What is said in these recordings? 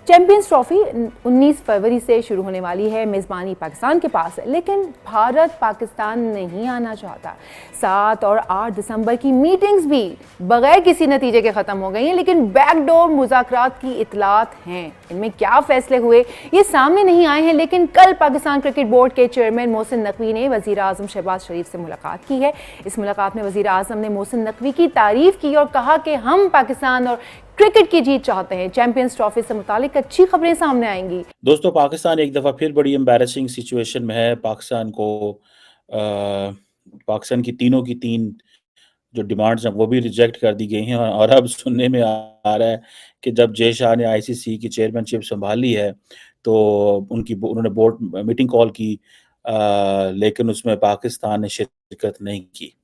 Champions trophy 19 फरवरी से शुरू होने वाली है। मेज़बानी पाकिस्तान के पास है, लेकिन भारत पाकिस्तान नहीं आना चाहता। 7 और 8 दिसंबर की मीटिंग्स भी बगैर किसी नतीजे के ख़त्म हो गई हैं, लेकिन बैकडोर मुज़ाकरात की इतलात हैं। इनमें क्या फैसले हुए ये सामने नहीं आए हैं, लेकिन कल पाकिस्तान क्रिकेट बोर्ड के चेयरमैन मोहसिन नकवी ने वज़ीर आज़म शहबाज शरीफ से मुलाकात की है। इस मुलाकात में वज़ीर आज़म ने मोहसिन नकवी की तारीफ़ की और कहा कि हम पाकिस्तान और क्रिकेट की जीत चाहते हैं। चैंपियंस ट्रॉफी से मुतालिक अच्छी खबरें सामने आएंगी। दोस्तों, पाकिस्तान एक दफ़ा फिर बड़ी एम्बैरेसिंग सिचुएशन में है। पाकिस्तान की तीनों की तीन जो डिमांड्स हैं वो भी रिजेक्ट कर दी गई हैं और अब सुनने में आ रहा है कि जब जय शाह ने आईसीसी की चेयरमैनशिप संभाली है तो उन्होंने बोर्ड मीटिंग कॉल की, लेकिन उसमें पाकिस्तान ने शिरकत नहीं की।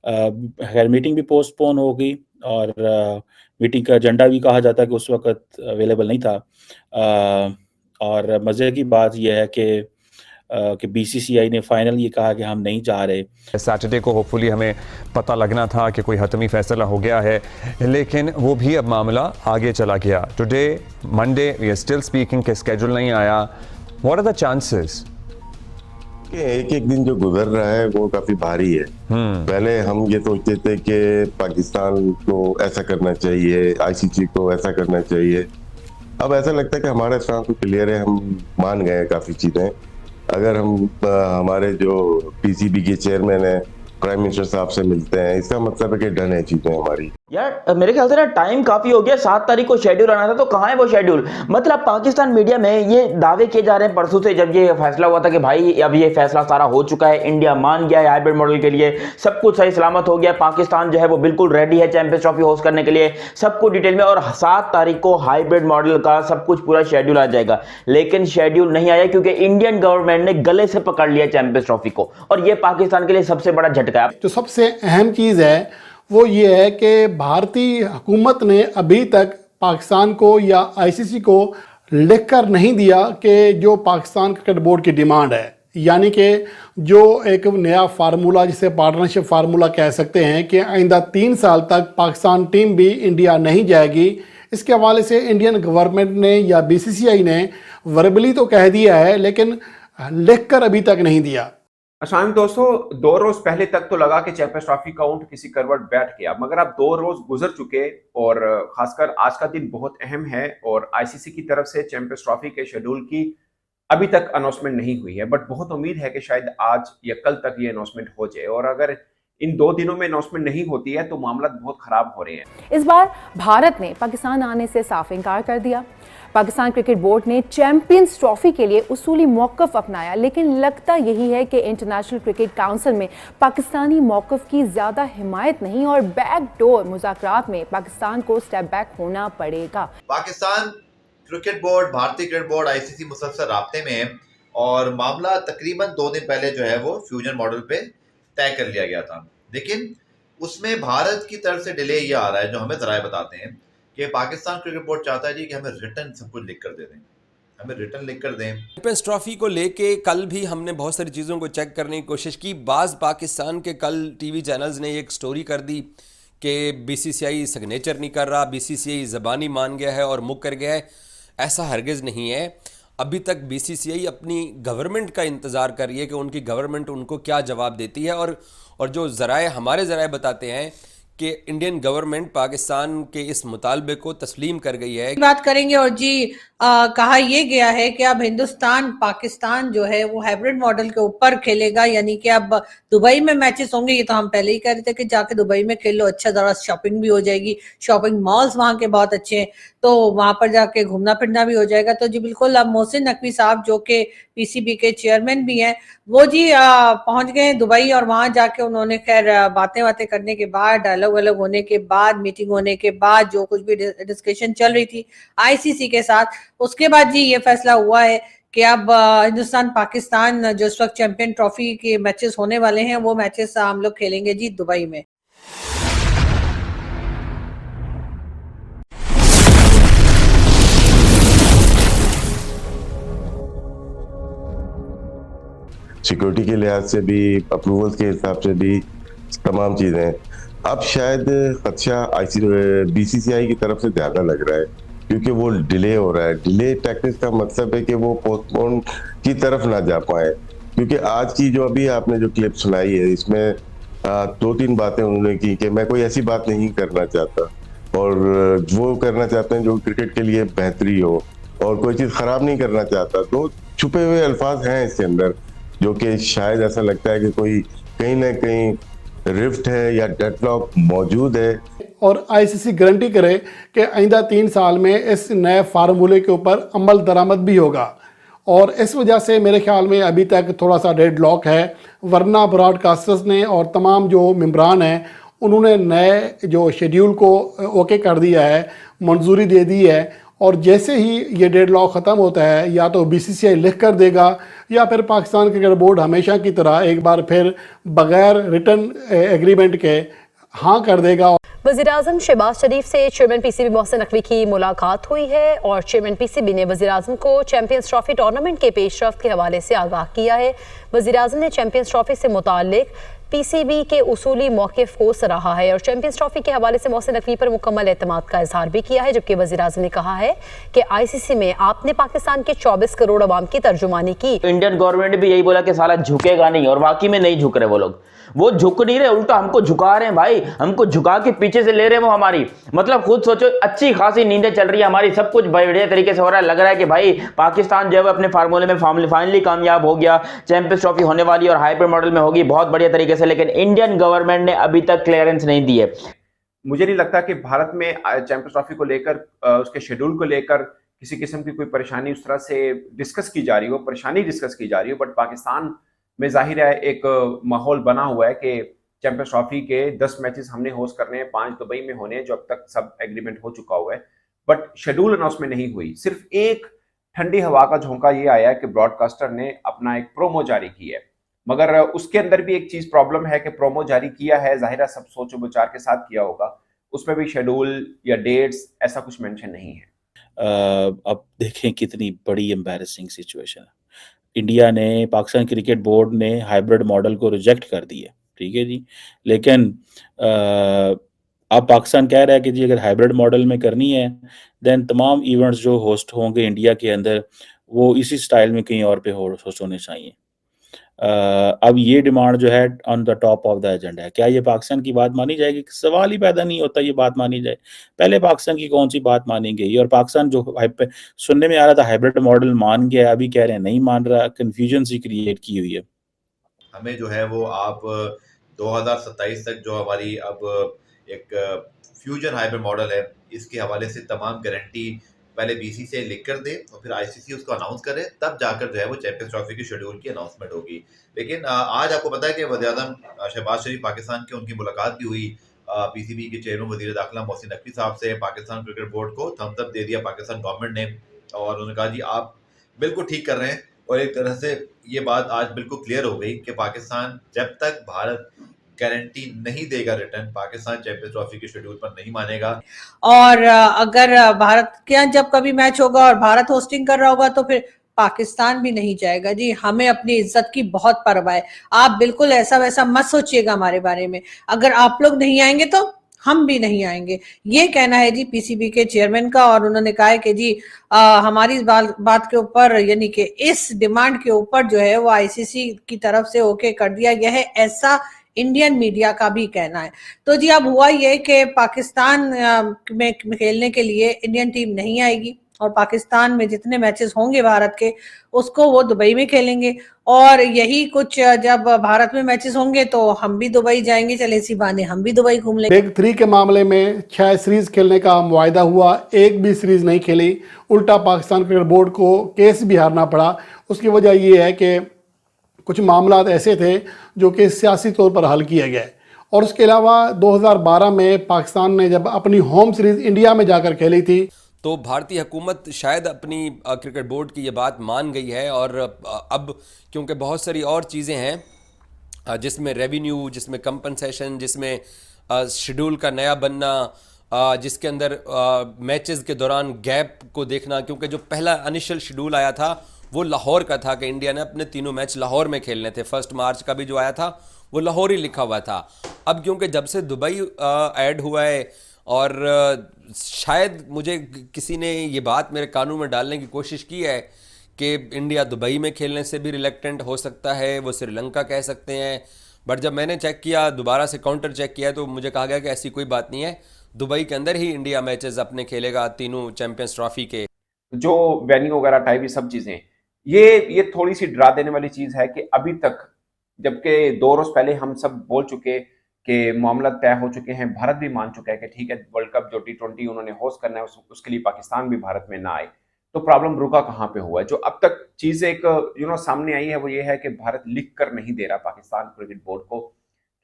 खैर, मीटिंग भी पोस्टपोन हो गई और मीटिंग का एजेंडा भी कहा जाता है कि उस वक्त अवेलेबल नहीं था। और मज़े की बात यह है कि बीसीसीआई ने फाइनल ये कहा कि हम नहीं जा रहे। सैटरडे को होपफुली हमें पता लगना था कि कोई हतमी फैसला हो गया है, लेकिन वो भी अब मामला आगे चला गया। Today Monday we are still speaking के स्केड्यूल नहीं आया। What are the chances? एक एक दिन जो गुजर रहा है वो काफी भारी है। पहले हम ये सोचते थे कि पाकिस्तान को ऐसा करना चाहिए, आईसीसी को ऐसा करना चाहिए। अब ऐसा लगता है कि हमारा स्टांस तो क्लियर है, हम मान गए हैं काफी चीजें। अगर हम हमारे जो पीसीबी के चेयरमैन है प्राइम मिनिस्टर साहब से मिलते हैं, इसका मतलब है कि डन है चीजें हमारी। यार मेरे ख्याल से ना टाइम काफी हो गया। 7 तारीख को शेड्यूल आना था, तो कहाँ है वो शेड्यूल? मतलब पाकिस्तान मीडिया में ये दावे किए जा रहे हैं परसों से, जब ये फैसला हुआ था कि भाई अब ये फैसला सारा हो चुका है, इंडिया मान गया है हाइब्रिड मॉडल के लिए, सब कुछ सही सलामत हो गया, पाकिस्तान जो है वो बिल्कुल रेडी है चैंपियंस ट्रॉफी होस्ट करने के लिए, सब कुछ डिटेल में। और 7 तारीख को हाइब्रिड मॉडल का सब कुछ पूरा शेड्यूल आ जाएगा, लेकिन शेड्यूल नहीं आया क्योंकि इंडियन गवर्नमेंट ने गले से पकड़ लिया चैंपियंस ट्रॉफी को, और ये पाकिस्तान के लिए सबसे बड़ा झटका है। जो सबसे अहम चीज़ है वो ये है कि भारतीय हुकूमत ने अभी तक पाकिस्तान को या आईसीसी को लिखकर नहीं दिया कि जो पाकिस्तान क्रिकेट बोर्ड की डिमांड है, यानी कि जो एक नया फार्मूला जिसे पार्टनरशिप फार्मूला कह सकते हैं कि आइंदा 3 साल तक पाकिस्तान टीम भी इंडिया नहीं जाएगी। इसके हवाले से इंडियन गवर्नमेंट ने या बीसीसीआई ने वर्बली तो कह दिया है, लेकिन लिखकर अभी तक नहीं दिया। अस्सलाम दोस्तों, 2 रोज पहले तक तो लगा कि चैंपियंस ट्रॉफी का ऊंट किसी करवट बैठ गया, मगर अब 2 रोज गुजर चुके और खासकर आज का दिन बहुत अहम है। और आईसीसी की तरफ से चैंपियंस ट्रॉफी के शेड्यूल की अभी तक अनाउंसमेंट नहीं हुई है, बट बहुत उम्मीद है कि शायद आज या कल तक ये अनाउंसमेंट हो जाए। और अगर इन 2 दिनों में अनाउंसमेंट नहीं होती है तो मामला बहुत खराब हो रहे हैं। इस बार भारत ने पाकिस्तान आने से साफ इनकार कर दिया। पाकिस्तान क्रिकेट बोर्ड ने चैंपियंस ट्रॉफी के लिए उसूली मौक़िफ़ अपनाया, लेकिन लगता यही है कि इंटरनेशनल क्रिकेट काउंसिल में पाकिस्तानी मौक़िफ़ की ज़्यादा हिमायत नहीं और बैकडोर मुज़ाकरात में पाकिस्तान को स्टेप बैक होना पड़ेगा। पाकिस्तान क्रिकेट बोर्ड, भारतीय क्रिकेट बोर्ड, आईसीसी मुसलसल राब्ते में है और मामला तकरीबन 2 दिन पहले जो है वो फ्यूजन मॉडल पे तय कर लिया गया था, लेकिन उसमें भारत की तरफ से डिले ये आ रहा है, जो हमें जराए बताते हैं कि पाकिस्तान क्रिकेट बोर्ड चाहता है जी कि हमें रिटर्न सब कुछ लिख कर दे दें, हमें रिटर्न लिख कर दें। चैंपियंस ट्रॉफी को लेके कल भी हमने बहुत सारी चीज़ों को चेक करने की कोशिश की। बाज़ पाकिस्तान के कल टीवी चैनल्स ने एक स्टोरी कर दी कि बीसीसीआई सिग्नेचर नहीं कर रहा, बीसीसीआई ज़बानी मान गया है और मुकर गया है। ऐसा हरगिज़ नहीं है। अभी तक बीसीसीआई अपनी गवर्नमेंट का इंतज़ार कर रही है कि उनकी गवर्नमेंट उनको क्या जवाब देती है। और जो ज़राए हमारे ज़राए बताते हैं कि इंडियन गवर्नमेंट पाकिस्तान के इस मुतालबे को तस्लीम कर गई है। बात करेंगे और जी कहा यह गया है कि अब हिंदुस्तान पाकिस्तान जो है वो हाइब्रिड मॉडल के ऊपर खेलेगा, यानी कि अब दुबई में मैचेस होंगे। ये तो हम पहले ही कह रहे थे कि जाके दुबई में खेल लो, अच्छा ज़रा शॉपिंग भी हो जाएगी, शॉपिंग मॉल्स वहाँ के बहुत अच्छे हैं, तो वहाँ पर जाके घूमना फिरना भी हो जाएगा। तो जी बिल्कुल, अब मोहसिन नकवी साहब जो कि पीसीबी के चेयरमैन भी हैं, वो जी पहुंच गए दुबई और वहां जाके उन्होंने खैर बातें करने के बाद, डायलॉग अलग होने के बाद, मीटिंग होने के बाद, जो कुछ भी डिस्कशन चल रही थी आईसीसी के साथ, उसके बाद जी ये फैसला हुआ है कि अब हिंदुस्तान पाकिस्तान जो इस वक्त चैंपियन ट्रॉफी के मैचेस होने वाले हैं वो मैचेस हम लोग खेलेंगे जी दुबई में। सिक्योरिटी के लिहाज से भी, अप्रूवल्स के हिसाब से भी, तमाम चीजें। अब शायद खदशा बीसीसीआई की तरफ से ज्यादा लग रहा है क्योंकि वो डिले हो रहा है। डिले टैक्टिक्स का मतलब है कि वो पोस्टपोन की तरफ ना जा पाए, क्योंकि आज की जो अभी आपने जो क्लिप सुनाई है इसमें 2-3 बातें उन्होंने की कि मैं कोई ऐसी बात नहीं करना चाहता, और वो करना चाहते हैं जो क्रिकेट के लिए बेहतरी हो, और कोई चीज खराब नहीं करना चाहता। तो छुपे हुए अल्फाज हैं इसके अंदर, जो कि शायद ऐसा लगता है कि कोई कहीं ना कहीं रिफ्ट है या डेडलॉक मौजूद है। और आईसीसी गारंटी करे कि आइंदा 3 साल में इस नए फार्मूले के ऊपर अमल दरामद भी होगा। और इस वजह से मेरे ख्याल में अभी तक थोड़ा सा डेडलॉक है, वरना ब्रॉडकास्टर्स ने और तमाम जो मेंबरान हैं उन्होंने नए जो शेड्यूल को ओके कर दिया है, मंजूरी दे दी है। और जैसे ही ये डेडलॉक ख़त्म होता है, या तो बीसीसीआई लिख कर देगा या फिर पाकिस्तान क्रिकेट बोर्ड हमेशा की तरह एक बार फिर बगैर रिटर्न एग्रीमेंट के हाँ कर देगा। वज़ीर-ए-आज़म शहबाज शरीफ से चेयरमैन पीसीबी मोहसिन नकवी की मुलाकात हुई है और चेयरमैन पीसीबी ने वज़ीर-ए-आज़म को चैंपियंस ट्रॉफी टूर्नामेंट के पेशरफ्त के हवाले से आगाह किया है। वज़ीर-ए-आज़म ने चैंपियंस ट्रॉफी से मुताल्लिक पीसीबी के उसूली मौक़िफ़ को सराहा है और चैंपियंस ट्रॉफी के हवाले से मोहसिन नकवी पर मुकम्मल एतमाद का इजहार भी किया है। जबकि वज़ीर-ए-आज़म ने कहा है कि आईसीसी में आपने पाकिस्तान के 24 करोड़ अवाम की तर्जुमानी की। इंडियन गवर्नमेंट भी यही बोला कि साला झुकेगा नहीं, और वाकई में नहीं झुक रहे वो लोग। वो झुक नहीं रहे, उल्टा हमको झुका रहे हैं भाई, हमको झुका के पीछे से ले रहे हैं वो हमारी। मतलब खुद सोचो, अच्छी खासी नींदें चल रही है हमारी, सब कुछ बढ़िया तरीके से हो रहा है। लग रहा है कि भाई पाकिस्तान जो है अपने फार्मूले में फाइनली कामयाब हो गया, चैंपियंस ट्रॉफी होने वाली और हाइब्रिड मॉडल में होगी बहुत बढ़िया तरीके से। लेकिन इंडियन गवर्नमेंट ने अभी तक क्लियरेंस नहीं दी है। मुझे नहीं लगता कि भारत में चैंपियंस ट्रॉफी को लेकर, उसके शेड्यूल को लेकर किसी किस्म की कोई परेशानी उस तरह से डिस्कस की जा रही हो, परेशानी डिस्कस की जा रही हो। बट पाकिस्तान में जाहिर है एक माहौल बना हुआ है कि चैंपियंस ट्रॉफी के 10 मैचेस हमने होस्ट करने हैं, 5 दुबई में होने हैं, जो अब तक सब एग्रीमेंट हो चुका हुआ है। बट शेड्यूल अनाउंसमेंट नहीं हुई। सिर्फ एक ठंडी हवा का झोंका ये आया है कि ब्रॉडकास्टर ने अपना एक प्रोमो जारी की है, मगर उसके अंदर भी एक चीज प्रॉब्लम है कि प्रोमो जारी किया है, जाहिर है सब सोचो विचार के साथ किया होगा, उसमें भी शेड्यूल या डेट्स ऐसा कुछ मेंशन नहीं है। अब देखें कितनी बड़ी एम्बैरेसिंग सिचुएशन है। इंडिया ने, पाकिस्तान क्रिकेट बोर्ड ने हाइब्रिड मॉडल को रिजेक्ट कर दिया, ठीक है जी। लेकिन अब पाकिस्तान कह रहा है कि जी अगर हाइब्रिड मॉडल में करनी है देन तमाम इवेंट्स जो होस्ट होंगे इंडिया के अंदर वो इसी स्टाइल में कहीं और पे होस्ट होने चाहिए। अब ये डिमांड जो है on the top of the agenda है। क्या ये पाकिस्तान की बात मानी जाएगी? सवाल ही पैदा नहीं होता ये बात मानी जाए। पहले पाकिस्तान की कौन सी बात मानी गई? और पाकिस्तान जो सुनने में आ रहा था हाइब्रिड मॉडल मान गया, अभी कह रहे हैं नहीं मान रहा। कन्फ्यूजन सी क्रिएट की हुई है। हमें जो है वो आप 2027 तक जो हमारी अब एक फ्यूजन हाइब्रिड मॉडल है, इसके हवाले से तमाम गारंटी पहले बीसीसीआई लिख कर दे और फिर आईसीसी उसको अनाउंस करे, तब जाकर जो है वो चैंपियंस ट्रॉफी के शेड्यूल की अनाउंसमेंट होगी। लेकिन आज आपको पता है कि वज़ीर-ए-आज़म शहबाज शरीफ पाकिस्तान के, उनकी मुलाकात भी हुई पीसीबी के चेयरमैन वज़ीर दाखिला मोहसिन नकवी साहब से। पाकिस्तान क्रिकेट बोर्ड को थम्स अप दे दिया पाकिस्तान गवर्नमेंट ने, और उन्होंने कहा जी आप बिल्कुल ठीक कर रहे हैं। और एक तरह से ये बात आज बिल्कुल क्लियर हो गई कि पाकिस्तान, जब तक भारत गारंटी नहीं देगा रिटर्न, पाकिस्तान चैंपियंस ट्रॉफी के शेड्यूल पर नहीं मानेगा। और अगर भारत के यहाँ जब कभी मैच होगा और भारत होस्टिंग कर रहा होगा तो फिर पाकिस्तान भी नहीं जाएगा जी। हमें अपनी इज्जत की बहुत परवाह है। आप बिल्कुल ऐसा वैसा मत सोचिएगा हमारे बारे में। अगर आप लोग नहीं आएंगे तो हम भी नहीं आएंगे, ये कहना है जी पीसीबी के चेयरमैन का। और उन्होंने कहा है कि जी हमारी इस बात के ऊपर, यानी कि इस डिमांड के ऊपर जो है वो आईसीसी की तरफ से ओके कर दिया गया है, ऐसा इंडियन मीडिया का भी कहना है। तो जी अब हुआ ये कि पाकिस्तान में खेलने के लिए इंडियन टीम नहीं आएगी और पाकिस्तान में जितने मैचेस होंगे भारत के उसको वो दुबई में खेलेंगे। और यही कुछ जब भारत में मैचेस होंगे तो हम भी दुबई जाएंगे, चले इसी बहाने हम भी दुबई घूम लेंगे। बिग 3 के मामले में 6 सीरीज खेलने का मुआहदा हुआ, एक भी सीरीज नहीं खेली। उल्टा पाकिस्तान क्रिकेट बोर्ड को केस भी हारना पड़ा। उसकी वजह ये है कि कुछ मामला ऐसे थे जो कि सियासी तौर पर हल किए गए। और उसके अलावा 2012 में पाकिस्तान ने जब अपनी होम सीरीज इंडिया में जाकर खेली थी तो भारतीय हुकूमत शायद अपनी क्रिकेट बोर्ड की ये बात मान गई है। और अब क्योंकि बहुत सारी और चीज़ें हैं जिसमें रेवेन्यू, जिसमें कंपनसेशन, जिसमें शेड्यूल का नया बनना, जिसके अंदर मैचेस के दौरान गैप को देखना, क्योंकि जो पहला इनिशियल शेड्यूल आया था वो लाहौर का था कि इंडिया ने अपने तीनों मैच लाहौर में खेलने थे। 1 मार्च का भी जो आया था वो लाहौर ही लिखा हुआ था। अब क्योंकि जब से दुबई ऐड हुआ है और शायद मुझे किसी ने ये बात मेरे कानून में डालने की कोशिश की है कि इंडिया दुबई में खेलने से भी रिलेक्टेंट हो सकता है, वो श्रीलंका कह सकते हैं। बट जब मैंने चेक किया, दोबारा से काउंटर चेक किया, तो मुझे कहा गया कि ऐसी कोई बात नहीं है, दुबई के अंदर ही इंडिया मैचेस अपने खेलेगा तीनों चैंपियंस ट्रॉफी के। जो वेन्यू वगैरह टाइप ये सब चीजें, ये थोड़ी सी डरा देने वाली चीज है कि अभी तक, जबकि 2 रोज पहले हम सब बोल चुके कि मामला तय हो चुके हैं, भारत भी मान चुका है कि ठीक है वर्ल्ड कप जो T20 उन्होंने होस्ट करना है उसके लिए पाकिस्तान भी भारत में ना आए, तो प्रॉब्लम रुका कहाँ पे हुआ है। जो अब तक चीज एक सामने आई है वो ये है कि भारत लिख कर नहीं दे रहा पाकिस्तान क्रिकेट बोर्ड को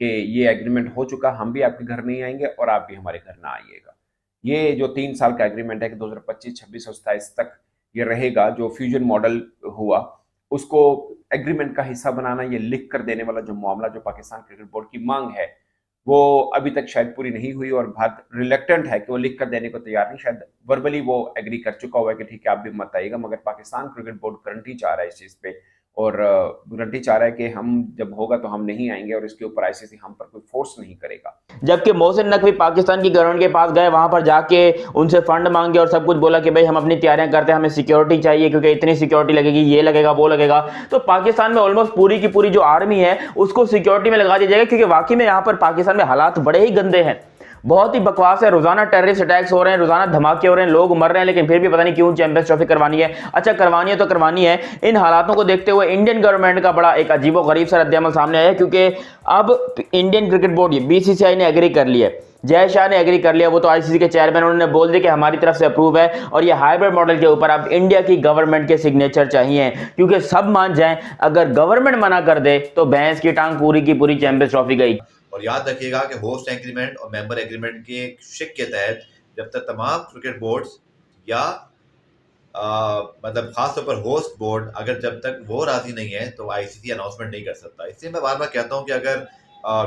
कि ये एग्रीमेंट हो चुका, हम भी आपके घर नहीं आएंगे और आप भी हमारे घर ना आइएगा। ये जो 3 साल का एग्रीमेंट है कि 2025, 26 और 27 तक ये रहेगा, जो फ्यूजन मॉडल हुआ उसको एग्रीमेंट का हिस्सा बनाना, ये लिख कर देने वाला जो मामला, जो पाकिस्तान क्रिकेट बोर्ड की मांग है, वो अभी तक शायद पूरी नहीं हुई और भारत रिलेक्टेंट है कि वो लिख कर देने को तैयार नहीं। शायद वर्बली वो एग्री कर चुका हुआ है कि ठीक है आप भी मत आइएगा, मगर पाकिस्तान क्रिकेट बोर्ड गारंटी चाह रहा है इस चीज पे, और गारंटी चाह रहा है कि हम जब होगा तो हम नहीं आएंगे और इसके ऊपर आईसीसी हम पर कोई फोर्स नहीं करेगा। जबकि मोहसिन नकवी पाकिस्तान की गवर्नमेंट के पास गए, वहां पर जाके उनसे फंड मांगे और सब कुछ बोला कि भाई हम अपनी तैयारियां करते हैं, हमें सिक्योरिटी चाहिए क्योंकि इतनी सिक्योरिटी लगेगी, ये लगेगा वो लगेगा। तो पाकिस्तान में ऑलमोस्ट पूरी की पूरी जो आर्मी है उसको सिक्योरिटी में लगा दिया जाएगा, क्योंकि वाकई में यहाँ पर पाकिस्तान में हालात बड़े ही गंदे हैं, बहुत ही बकवास है। रोजाना टेररिस्ट अटैक्स हो रहे हैं, रोजाना धमाके हो रहे हैं, लोग मर रहे हैं, लेकिन फिर भी पता नहीं क्यों चैंपियंस ट्रॉफी करवानी है। अच्छा करवानी है तो करवानी है। इन हालातों को देखते हुए इंडियन गवर्नमेंट का बड़ा एक अजीबोगरीब सा रद्द-ए-अमल सामने आया है, क्योंकि अब इंडियन क्रिकेट बोर्ड बीसीसीआई ने एग्री कर लिया है, जय शाह ने एग्री कर लिया, वो तो आईसीसी के चेयरमैन, उन्होंने बोल दिया कि हमारी तरफ से अप्रूव है, और ये हाइब्रिड मॉडल के ऊपर अब इंडिया की गवर्नमेंट के सिग्नेचर चाहिए, क्योंकि सब मान जाएं, अगर गवर्नमेंट मना कर दे तो भैंस की टांग पूरी की पूरी चैंपियंस ट्रॉफी गई। और याद रखिएगा कि होस्ट एग्रीमेंट और मेंबर एग्रीमेंट के शिक के तहत जब तक तमाम क्रिकेट बोर्ड्स या मतलब खासतौर पर होस्ट बोर्ड अगर जब तक वो राजी नहीं है तो आईसीसी अनाउंसमेंट नहीं कर सकता। इसलिए मैं बार बार कहता हूं कि अगर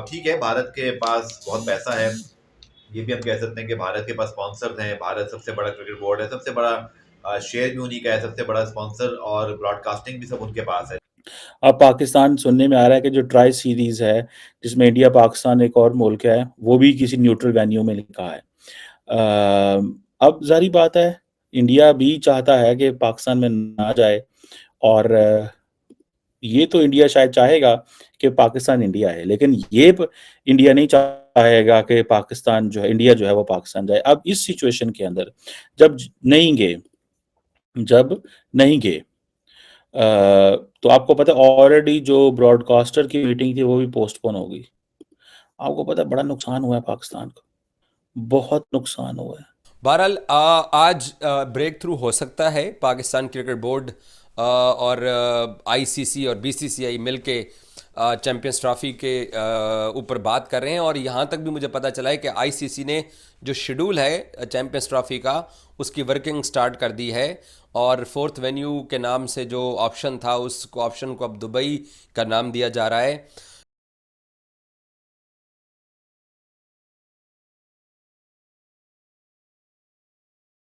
ठीक है भारत के पास बहुत पैसा है, ये भी हम कह सकते हैं कि भारत के पास स्पॉन्सर्स हैं, भारत सबसे बड़ा क्रिकेट बोर्ड है, सबसे बड़ा शेयर भी उन्हीं का है, सबसे बड़ा स्पॉन्सर और ब्रॉडकास्टिंग भी सब उनके पास है। अब पाकिस्तान सुनने में आ रहा है कि जो ट्राई सीरीज है जिसमें इंडिया पाकिस्तान एक और मुल्क है वो भी किसी न्यूट्रल वेन्यू में लिखा है। अब जारी बात है इंडिया भी चाहता है कि पाकिस्तान में ना जाए, और ये तो इंडिया शायद चाहेगा कि पाकिस्तान इंडिया है, लेकिन ये इंडिया नहीं चाहेगा कि पाकिस्तान जो है, इंडिया जो है वो पाकिस्तान जाए। अब इस सिचुएशन के अंदर जब नहीं गए तो आपको पता है ऑलरेडी जो ब्रॉडकास्टर की मीटिंग थी वो भी पोस्टपोन हो गई। आपको पता है बड़ा नुकसान हुआ है पाकिस्तान को, बहुत नुकसान हुआ है। बहरहाल आज ब्रेक थ्रू हो सकता है, पाकिस्तान क्रिकेट बोर्ड और आईसीसी और बीसीसीआई मिलके चैंपियंस ट्रॉफी के ऊपर बात कर रहे हैं, और यहाँ तक भी मुझे पता चला है कि आईसीसी ने जो शेड्यूल है चैंपियंस ट्रॉफी का उसकी वर्किंग स्टार्ट कर दी है, और 4th वेन्यू के नाम से जो ऑप्शन था उस ऑप्शन को अब दुबई का नाम दिया जा रहा है।